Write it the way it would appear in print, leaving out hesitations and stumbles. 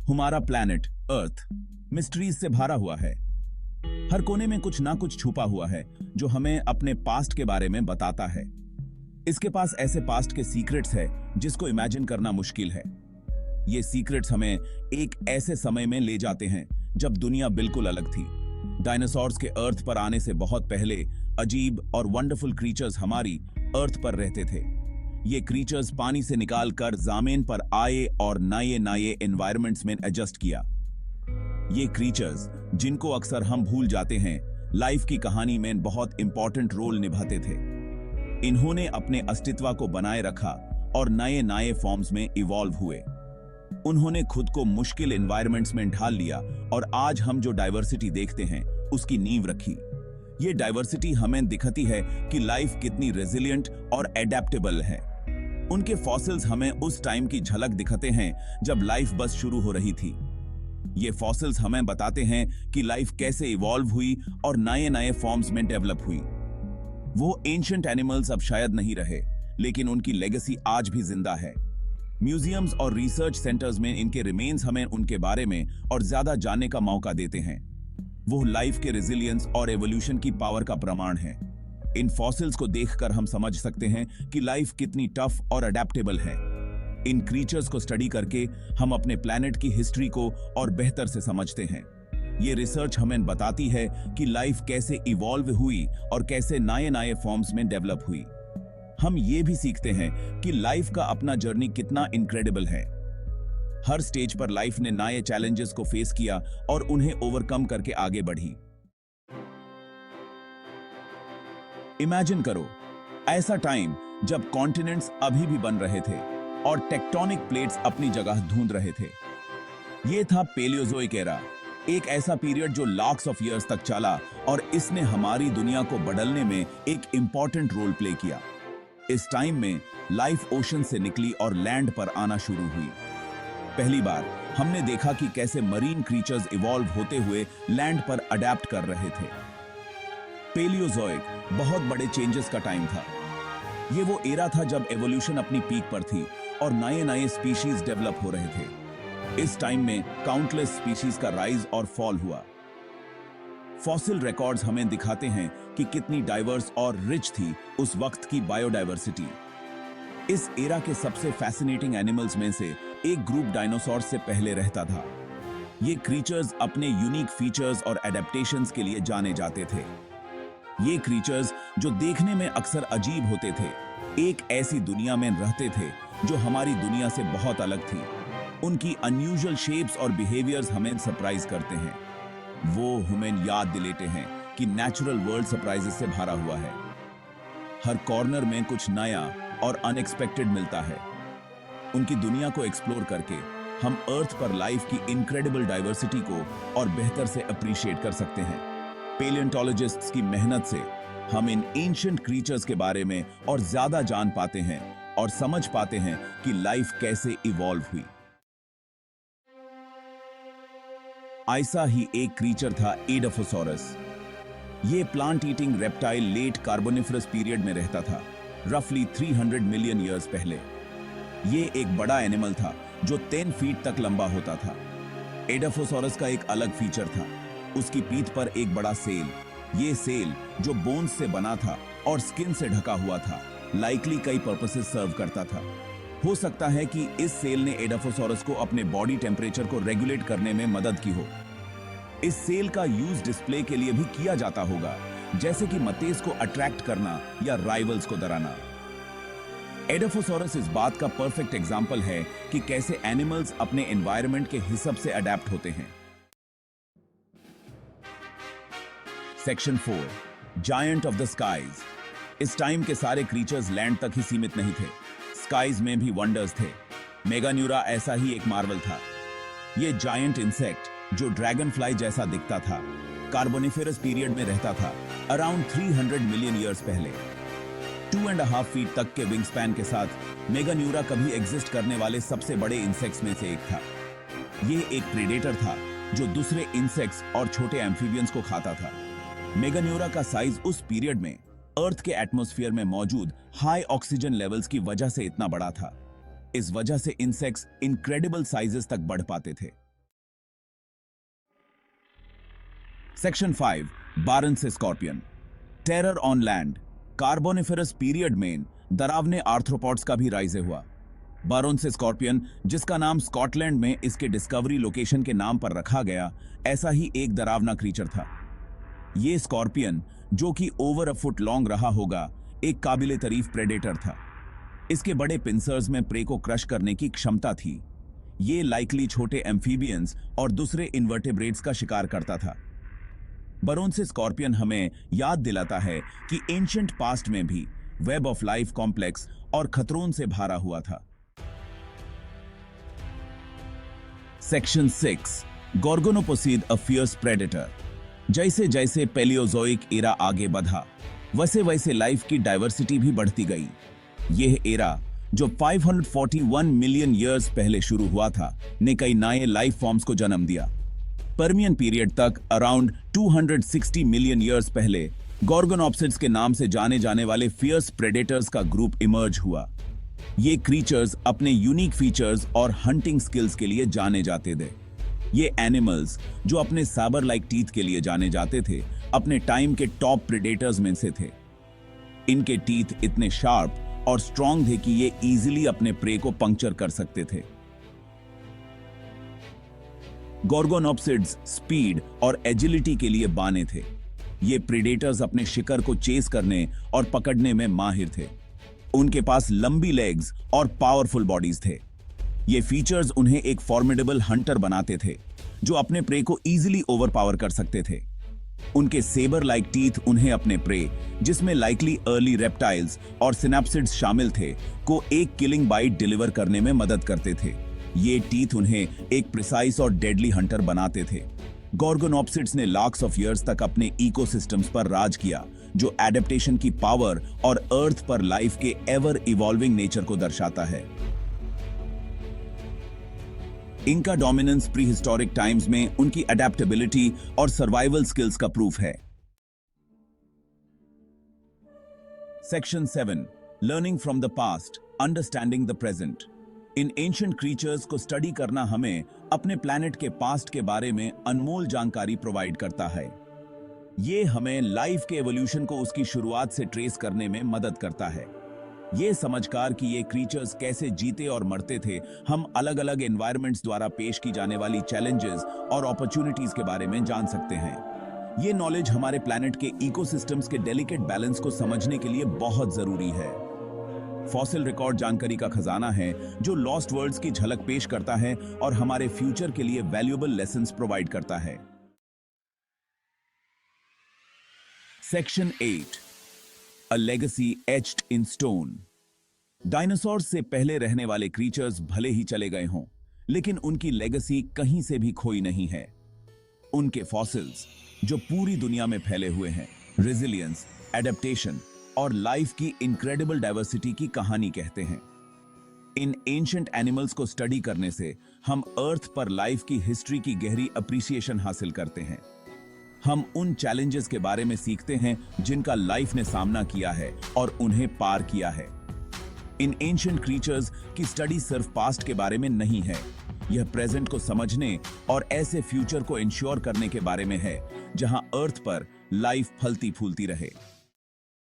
हमारा planet earth mysteries से भरा हुआ है। हर कोने में कुछ ना कुछ छुपा हुआ है जो हमें अपने पास्ट के बारे में बताता है। इसके पास ऐसे पास्ट के सीक्रेट्स है जिसको इमेजिन करना मुश्किल है। ये सीक्रेट्स हमें एक ऐसे समय में ले जाते हैं जब दुनिया बिल्कुल अलग थी। डायनासोर्स के अर्थ पर आने से बहुत पहले अजीब और वंडरफुल क्रीचर्स हमारी अर्थ पर रहते थे। ये क्रीचर्स पानी से निकालकर ज़मीन पर आए और नए नए एनवायरनमेंट्स में एडजस्ट किया। ये क्रीचर्स, जिनको अक्सर हम भूल जाते हैं, लाइफ की कहानी में बहुत इंपॉर्टेंट रोल निभाते थे। इन्होंने अपने अस्तित्व को बनाए रखा और नए नए फॉर्म्स में इवॉल्व हुए। उन्होंने खुद को मुश्किल एनवायरनमेंट्स में ढाल लिया और आज हम जो डाइवर्सिटी देखते हैं उसकी नींव रखी। ये डाइवर्सिटी हमें दिखाती है कि लाइफ कितनी रेजिलिएंट और एडेप्टेबल है। उनके फॉसिल्स हमें उस टाइम की झलक दिखाते हैं जब लाइफ बस शुरू हो रही थी। ये फॉसिल्स हमें बताते हैं कि लाइफ कैसे इवॉल्व हुई और नए नए फॉर्म्स में डेवलप हुई। वो एंशिएंट एनिमल्स अब शायद नहीं रहे, लेकिन उनकी लेगेसी आज भी जिंदा है। म्यूजियम्स और रिसर्च सेंटर्स में इनके रिमेन्स हमें उनके बारे में और ज्यादा जानने का मौका देते हैं। वो लाइफ के रेजिलियंस और एवोल्यूशन की पावर का प्रमाण है। इन फॉसिल्स को देखकर हम समझ सकते हैं कि लाइफ कितनी टफ और अडेप्टेबल है। इन क्रीचर्स को स्टडी करके हम अपने प्लैनेट की हिस्ट्री को और बेहतर से समझते हैं। ये रिसर्च हमें बताती है कि लाइफ कैसे इवॉल्व हुई और कैसे नए नए फॉर्म्स में डेवलप हुई। हम ये भी सीखते हैं कि लाइफ का अपना जर्नी कितना इनक्रेडिबल है। हर स्टेज पर लाइफ ने नए चैलेंजेस को फेस किया और उन्हें ओवरकम करके आगे बढ़ी। इमेजिन करो, ऐसा टाइम जब कॉन्टिनेंट्स अभी भी बन रहे थे और टेक्टोनिक प्लेट्स अपनी जगह ढूंढ रहे थे। यह था पेलियोजोइक एरा, एक ऐसा पीरियड जो लाख्स ऑफ ईयर्स तक चला और इसने हमारी दुनिया को बदलने में एक इंपॉर्टेंट रोल प्ले किया। इस टाइम में लाइफ ओशन से निकली और लैंड पर आना शुरू हुई। पहली बार हमने देखा कि कैसे मरीन क्रीचर्स इवॉल्व होते हुए लैंड पर अडेप्ट कर रहे थे। पेलियोजोइक बहुत बड़े चेंजेस का टाइम था। ये वो एरा था जब एवोल्यूशन अपनी पीक पर थी और नए नए स्पीशीज डेवलप हो रहे थे। इस टाइम में काउंटलेस स्पीशीज का राइज और फॉल हुआ। फॉसिल रिकॉर्ड्स हमें दिखाते हैं कि कितनी डाइवर्स और रिच थी उस वक्त की बायोडाइवर्सिटी। इस एरा के सबसे फैसिनेटिंग एनिमल्स में से एक ग्रुप डायनासोर्स से पहले रहता था। ये क्रीचर्स अपने यूनिक फीचर्स और एडेप्टेशंस के लिए जाने जाते थे। ये क्रीचर्स, जो देखने में अक्सर अजीब होते थे, एक ऐसी दुनिया में रहते थे जो हमारी दुनिया से बहुत अलग थी। उनकी अनयूजुअल शेप्स और बिहेवियर्स हमें सरप्राइज करते हैं। वो हमें याद दिलाते हैं कि नेचुरल वर्ल्ड सरप्राइजेस से भरा हुआ है। हर कॉर्नर में कुछ नया और अनएक्सपेक्टेड मिलता है। उनकी दुनिया को एक्सप्लोर करके हम अर्थ पर लाइफ की इनक्रेडिबल डाइवर्सिटी को और बेहतर से अप्रिशिएट कर सकते हैं। पेलियोंटोलॉजिस्ट्स की मेहनत से हम इन एंशिएंट क्रीचर्स के बारे में और ज्यादा जान पाते हैं और समझ पाते हैं कि लाइफ कैसे इवॉल्व हुई। ऐसा ही एक क्रीचर था एडाफोसॉरस। ये plant eating reptile late Carboniferous period में रहता था, रफली 300 मिलियन ईयर्स पहले। ये एक बड़ा एनिमल था जो 10 फीट तक लंबा होता था। एडाफोसॉरस का एक अलग फीचर था, उसकी पीठ पर एक बड़ा सेल। ये सेल, जो बोन्स से बना था और स्किन से ढका हुआ था, लाइकली कई पर्पसेस सर्व करता था। हो सकता है कि इस सेल ने एडाफोसॉरस को अपने बॉडी टेम्परेचर को रेगुलेट करने में मदद की हो। इस सेल का यूज डिस्प्ले के लिए भी किया जाता होगा, जैसे कि मतेस को अट्रैक्ट करना या राइवल्स को डराना। एडाफोसॉरस इस बात का परफेक्ट एग्जाम्पल है कि कैसे एनिमल्स अपने एनवायरनमेंट के हिसाब से अडेप्ट होते हैं। Section 4, giant of the skies. इस टाइम के सारे क्रीचर्स लैंड तक ही सीमित नहीं थे, स्काईज में भी वंडर्स थे। मेगान्यूरा ऐसा ही एक मार्वल था। ये जायंट इंसेक्ट, जो ड्रैगन फ्लाई जैसा दिखता था, कार्बोनिफेरस पीरियड में रहता था, अराउंड 300 मिलियन ईयर्स पहले। 2.5 फीट तक के विंग स्पैन के साथ मेगान्यूरा कभी एग्जिस्ट करने वाले सबसे बड़े इंसेक्ट्स में से एक था। यह एक प्रेडेटर था जो दूसरे इंसेक्ट्स और छोटे एम्फीबियंस को खाता था। मेगान्यूरा का साइज उस पीरियड में अर्थ के एटमॉस्फेयर में मौजूद हाई ऑक्सीजन लेवल्स की वजह से इतना बड़ा था। इस वजह से इंसेक्ट्स इनक्रेडिबल साइजेस तक बढ़ पाते थे। सेक्शन 5, बारन से scorpion. Terror on land. Carboniferous period में डरावने आर्थ्रोपॉड्स का भी राइज हुआ। बारोन से स्कॉर्पियन, जिसका नाम स्कॉटलैंड में इसके डिस्कवरी लोकेशन के नाम पर रखा गया, ऐसा ही एक डरावना क्रीचर था। ये स्कॉर्पियन, जो कि ओवर अ फुट लॉन्ग रहा होगा, एक काबिले तारीफ प्रेडेटर था। इसके बड़े पिंसर्स में प्रे को क्रश करने की क्षमता थी। ये लाइकली छोटे एम्फीबियंस और दूसरे इन्वर्टेब्रेट्स का शिकार करता था। बारोन से स्कॉर्पियन हमें याद दिलाता है कि एंशिएंट पास्ट में भी वेब ऑफ लाइफ कॉम्प्लेक्स और खतरों से भरा हुआ था। Section 6, gorgonopsid, a fierce predator. जैसे जैसे पैलियोजोइक एरा आगे बढ़ा, वैसे वैसे लाइफ की डाइवर्सिटी भी बढ़ती गई। यह एरा, जो 541 मिलियन ईयर्स पहले शुरू हुआ था, ने कई नए लाइफ फॉर्म्स को जन्म दिया। पर्मियन पीरियड तक अराउंड 260 मिलियन ईयर्स पहले गोर्गोनोप्सिड्स के नाम से जाने जाने वाले फियर्स प्रेडेटर्स का ग्रुप इमर्ज हुआ। ये क्रीचर्स अपने यूनिक फीचर्स और हंटिंग स्किल्स के लिए जाने जाते थे। ये एनिमल्स, जो अपने साबर लाइक टीथ के लिए जाने जाते थे, अपने टाइम के टॉप प्रेडेटर्स में से थे। इनके टीथ इतने शार्प और स्ट्रॉन्ग थे कि ये इजीली अपने प्रे को पंक्चर कर सकते थे। गोर्गोनोप्सिड्स स्पीड और एजिलिटी के लिए बाने थे। ये प्रेडेटर्स अपने शिकार को चेस करने और पकड़ने में माहिर थे। उनके पास लंबी लेग्स और पावरफुल बॉडीज थे। ये फीचर्स उन्हें एक फॉर्मिडेबल हंटर बनाते थे, जो अपने प्रे को इजीली ओवरपावर कर सकते थे। उनके सेबर लाइक टीथ उन्हें अपने प्रे, जिसमें लाइकली अर्ली रेप्टाइल्स और सिनेप्सिड्स शामिल थे, को एक किलिंग बाइट डिलीवर करने में मदद करते थे। ये टीथ उन्हें एक प्रिसाइज और डेडली हंटर बनाते थे। गोर्गोनोप्सिड्स ने लाख्स ऑफ ईयर्स तक अपने इकोसिस्टम्स पर राज किया, जो एडेप्टेशन की पावर और अर्थ पर लाइफ के एवर इवॉल्विंग नेचर को दर्शाता है। इनका डोमिनेंस प्री हिस्टोरिक टाइम्स में उनकी अडेप्टेबिलिटी और सर्वाइवल स्किल्स का प्रूफ है। Section 7, learning from the past, understanding the present. In ancient creatures को स्टडी करना हमें अपने प्लैनेट के पास्ट के बारे में अनमोल जानकारी प्रोवाइड करता है। ये हमें लाइफ के एवोल्यूशन को उसकी शुरुआत से ट्रेस करने में मदद करता है। ये समझकर कि ये क्रीचर्स कैसे जीते और मरते थे, हम अलग अलग एनवायरनमेंट्स द्वारा पेश की जाने वाली चैलेंजेस और अपॉर्चुनिटीज के बारे में जान सकते हैं। ये नॉलेज हमारे प्लैनेट के इकोसिस्टम्स के डेलिकेट बैलेंस को समझने के लिए बहुत जरूरी है। फॉसिल रिकॉर्ड जानकारी का खजाना है, जो लॉस्ट वर्ल्ड्स की झलक पेश करता है और हमारे फ्यूचर के लिए वैल्यूएबल लेसन्स प्रोवाइड करता है। Section 8, a legacy etched in stone. Dinosaurs से पहले रहने वाले क्रीचर्स भले ही चले गए हों, लेकिन उनकी लेगेसी कहीं से भी खोई नहीं है। उनके फॉसिल्स, जो पूरी दुनिया में फैले हुए हैं, रेजिलियंस, एडेप्टेशन और लाइफ की इनक्रेडिबल डाइवर्सिटी की कहानी कहते हैं। इन एंशिएंट एनिमल्स को स्टडी करने से हम अर्थ पर लाइफ की हिस्ट्री की गहरी अप्रिसिएशन हासिल करते हैं। हम उन चैलेंजेस के बारे में सीखते हैं जिनका लाइफ ने सामना किया है और उन्हें पार किया है। इन एंशिएंट क्रीचर्स की स्टडी सिर्फ पास्ट के बारे में नहीं है, यह प्रेजेंट को समझने और ऐसे फ्यूचर को इंश्योर करने के बारे में है जहां अर्थ पर लाइफ फलती फूलती रहे।